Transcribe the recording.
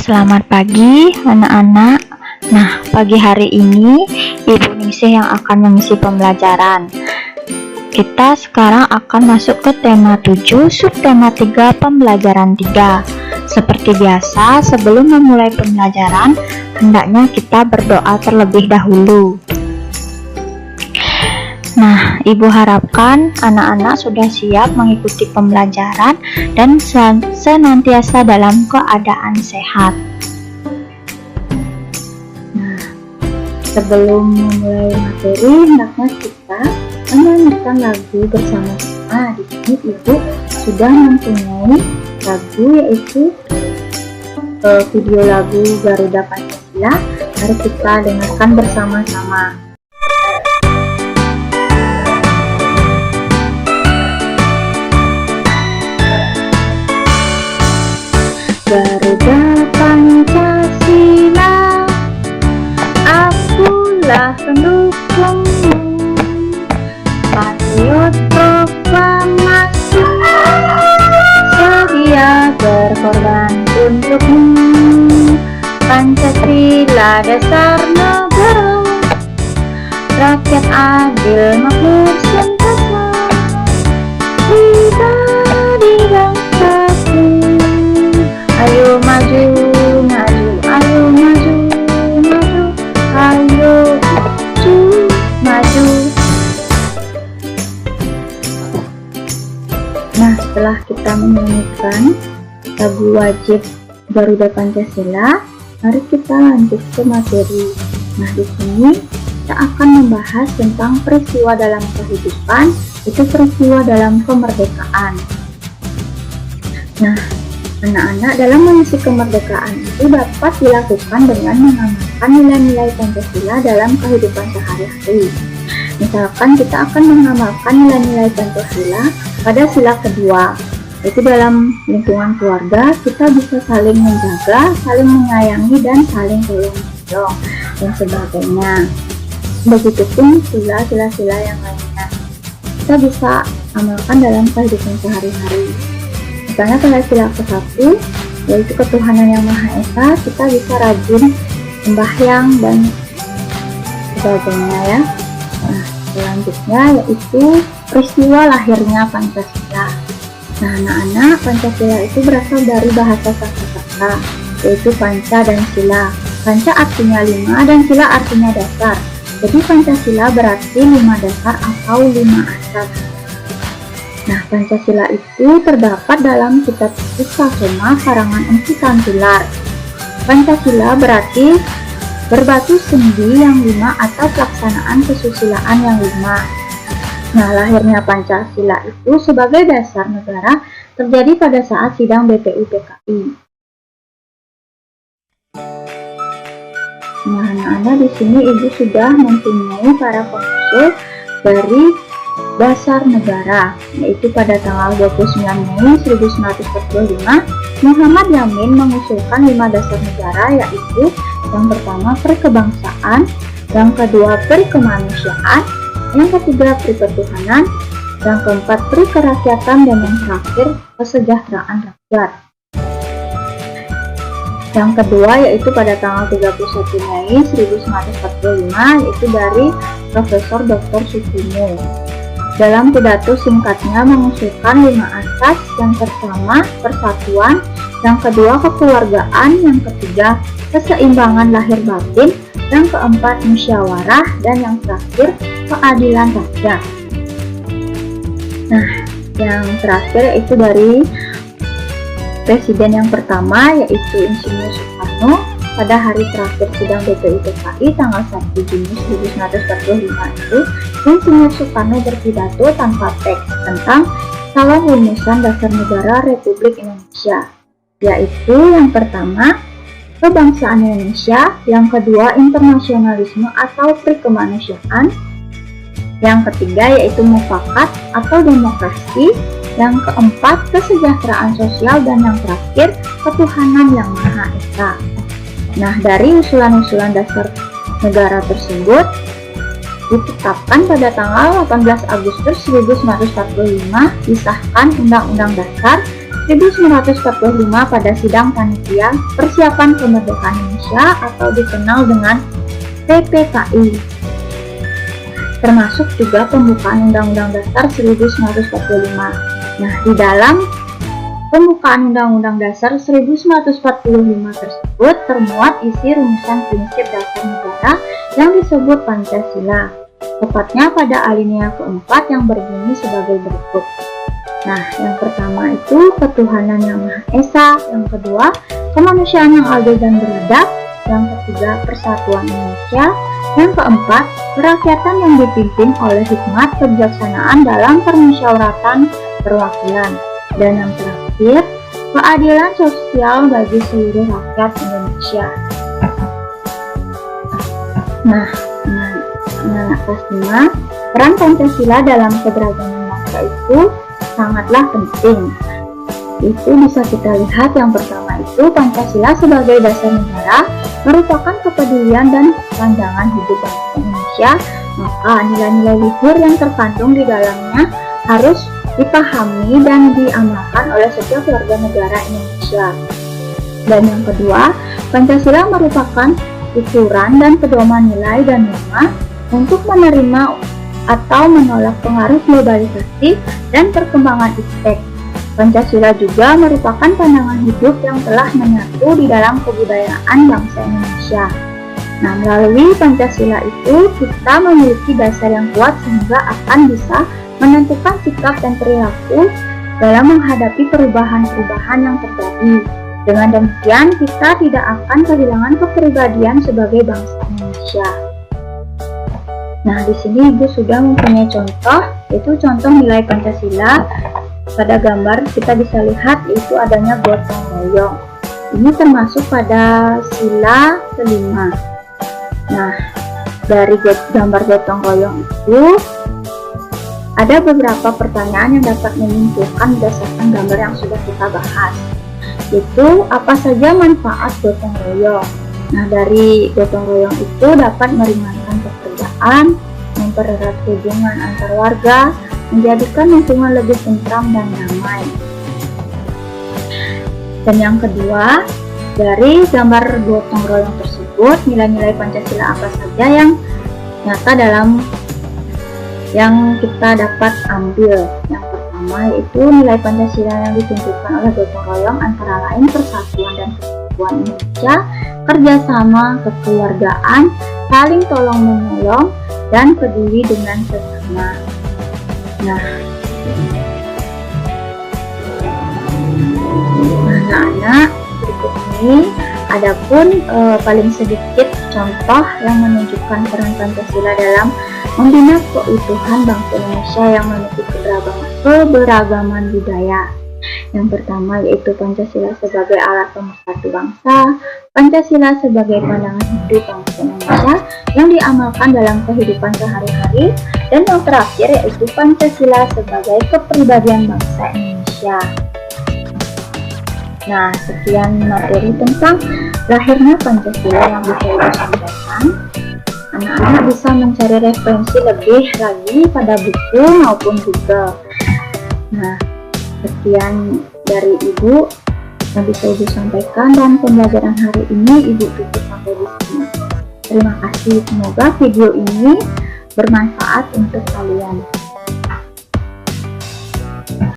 Selamat pagi anak-anak. Nah, pagi hari ini Ibu Ningsih yang akan mengisi pembelajaran. Kita sekarang akan masuk ke tema 7, subtema 3, pembelajaran 3. Seperti biasa, sebelum memulai pembelajaran, hendaknya kita berdoa terlebih dahulu. Nah, Ibu harapkan anak-anak sudah siap mengikuti pembelajaran dan senantiasa dalam keadaan sehat. Nah, sebelum memulai materi, hendaknya kita menyanyikan lagu bersama-sama. Di sini Ibu sudah mempunyai lagu, yaitu video lagu Garuda Pancasila. Mari kita dengarkan bersama-sama. Garuda Pancasila, akulah pendukungmu, patriot proklamasi, sedia berkorban untukmu. Pancasila dasar negara, rakyat adil makmur sentosa, kita di bangsaku. Ayo maju, maju, ayo maju, maju, ayo maju, maju. Nah, setelah kita menyanyikan lagu wajib Garuda Pancasila, mari kita lanjut ke materi. Nah, di sini kita akan membahas tentang peristiwa dalam kehidupan, itu peristiwa dalam kemerdekaan. Nah, anak-anak, dalam mengisi kemerdekaan itu dapat dilakukan dengan mengamalkan nilai-nilai Pancasila dalam kehidupan sehari-hari. Misalkan kita akan mengamalkan nilai-nilai Pancasila pada sila kedua, yaitu dalam lingkungan keluarga kita bisa saling menjaga, saling menyayangi, dan saling tolong-menolong dan sebagainya. Begitupun sila-sila yang lainnya kita bisa amalkan dalam kehidupan sehari-hari. Misalnya pada sila ke-1, yaitu ketuhanan yang Maha Esa, kita bisa rajin sembahyang dan sebagainya ya. Nah, selanjutnya yaitu peristiwa lahirnya Pancasila. Nah, anak-anak, Pancasila itu berasal dari bahasa Sanskerta, yaitu panca dan sila. Panca artinya 5 dan sila artinya dasar. Jadi Pancasila berarti 5 dasar atau 5 asas. Nah, Pancasila itu terdapat dalam kitab Pusakoma karangan Empu Tantular. Pancasila berarti berbatu sendi yang 5 atau pelaksanaan kesusilaan yang 5. Nah, lahirnya Pancasila itu sebagai dasar negara terjadi pada saat sidang BPUPKI. Nah, anak-anak, di sini Ibu sudah mempunyai para pengusul dari dasar negara, yaitu pada tanggal 29 Mei 1945 Muhammad Yamin mengusulkan 5 dasar negara, yaitu yang pertama perkebangsaan, yang kedua perikemanusiaan, yang ketiga periketuhanan, yang keempat perikerakyatan, dan yang terakhir kesejahteraan rakyat. Yang kedua yaitu pada tanggal 31 Mei 1945, yaitu dari Profesor Dr. Sutomo. Dalam pidato singkatnya mengusulkan 5 asas, yang pertama persatuan, yang kedua kekeluargaan, yang ketiga keseimbangan lahir batin, yang keempat musyawarah, dan yang terakhir keadilan rakyat. Nah, yang terakhir yaitu dari Presiden yang pertama, yaitu Insinyur Soekarno, pada hari terakhir sidang BPUPKI tanggal 1 Juni 1945 itu, Insinyur Soekarno berpidato tanpa teks tentang calon rumusan dasar negara Republik Indonesia, yaitu yang pertama kebangsaan Indonesia, yang kedua internasionalisme atau perikemanusiaan, yang ketiga yaitu mufakat atau demokrasi, yang keempat kesejahteraan sosial, dan yang terakhir ketuhanan yang Maha Esa. Nah, dari usulan-usulan dasar negara tersebut ditetapkan pada tanggal 18 Agustus 1945 disahkan Undang-Undang Dasar 1945 pada sidang panitia persiapan kemerdekaan Indonesia atau dikenal dengan PPKI, termasuk juga pembukaan Undang-Undang Dasar 1945. Nah, di dalam pembukaan Undang-Undang Dasar 1945 tersebut termuat isi rumusan prinsip dasar negara yang disebut Pancasila, tepatnya pada alinea keempat yang berbunyi sebagai berikut. Nah, yang pertama itu ketuhanan yang Maha Esa, yang kedua kemanusiaan yang adil dan beradab, yang ketiga persatuan Indonesia, yang keempat kerakyatan yang dipimpin oleh hikmat kebijaksanaan dalam permusyawaratan perwakilan, dan yang terakhir keadilan sosial bagi seluruh rakyat Indonesia. Nah, kelas 5, peran Pancasila dalam keberagaman bangsa itu sangatlah penting. Itu bisa kita lihat, yang pertama itu Pancasila sebagai dasar negara merupakan kepedulian dan pandangan hidup bangsa Indonesia, maka nilai-nilai luhur yang terkandung di dalamnya harus dipahami dan diamalkan oleh setiap warga negara Indonesia. Dan yang kedua, Pancasila merupakan ukuran dan pedoman nilai dan norma untuk menerima atau menolak pengaruh globalisasi dan perkembangan iptek. Pancasila juga merupakan pandangan hidup yang telah menyatu di dalam kebudayaan bangsa Indonesia. Nah, melalui Pancasila itu kita memiliki dasar yang kuat sehingga akan bisa menentukan sikap dan perilaku dalam menghadapi perubahan-perubahan yang terjadi. Dengan demikian, kita tidak akan kehilangan kepribadian sebagai bangsa Indonesia. Nah, di sini Ibu sudah mempunyai contoh, yaitu contoh nilai Pancasila. Pada gambar kita bisa lihat yaitu adanya gotong royong. Ini termasuk pada sila kelima. Nah, dari gambar gotong royong itu ada beberapa pertanyaan yang dapat menyimpulkan berdasarkan gambar yang sudah kita bahas. Yaitu apa saja manfaat gotong royong? Nah, dari gotong royong itu dapat meringankan pekerjaan, mempererat hubungan antar warga, menjadikan lingkungan lebih tentram dan damai. Dan yang kedua, dari gambar gotong royong tersebut, nilai-nilai Pancasila apa saja yang nyata dalam yang kita dapat ambil? Yang pertama yaitu nilai Pancasila yang ditunjukkan oleh gotong royong antara lain persatuan dan kesatuan Indonesia, kerjasama, kekeluargaan, saling tolong-menolong, dan peduli dengan sesama. Nah, anak-anak, berikut ini adapun paling sedikit contoh yang menunjukkan peran Pancasila dalam membina keutuhan bangsa Indonesia yang memiliki keberagaman budaya. Yang pertama yaitu Pancasila sebagai alat pemersatu bangsa, Pancasila sebagai pandangan hidup bangsa Indonesia yang diamalkan dalam kehidupan sehari-hari, dan yang terakhir yaitu Pancasila sebagai kepribadian bangsa Indonesia. Nah, sekian materi tentang lahirnya Pancasila yang bisa Ibu sampaikan. Anak-anak bisa mencari referensi lebih lagi pada buku maupun Google. Nah, sekian dari Ibu yang bisa Ibu sampaikan, dan pembelajaran hari ini Ibu tutup sampai di sini. Terima kasih, semoga video ini bermanfaat untuk kalian.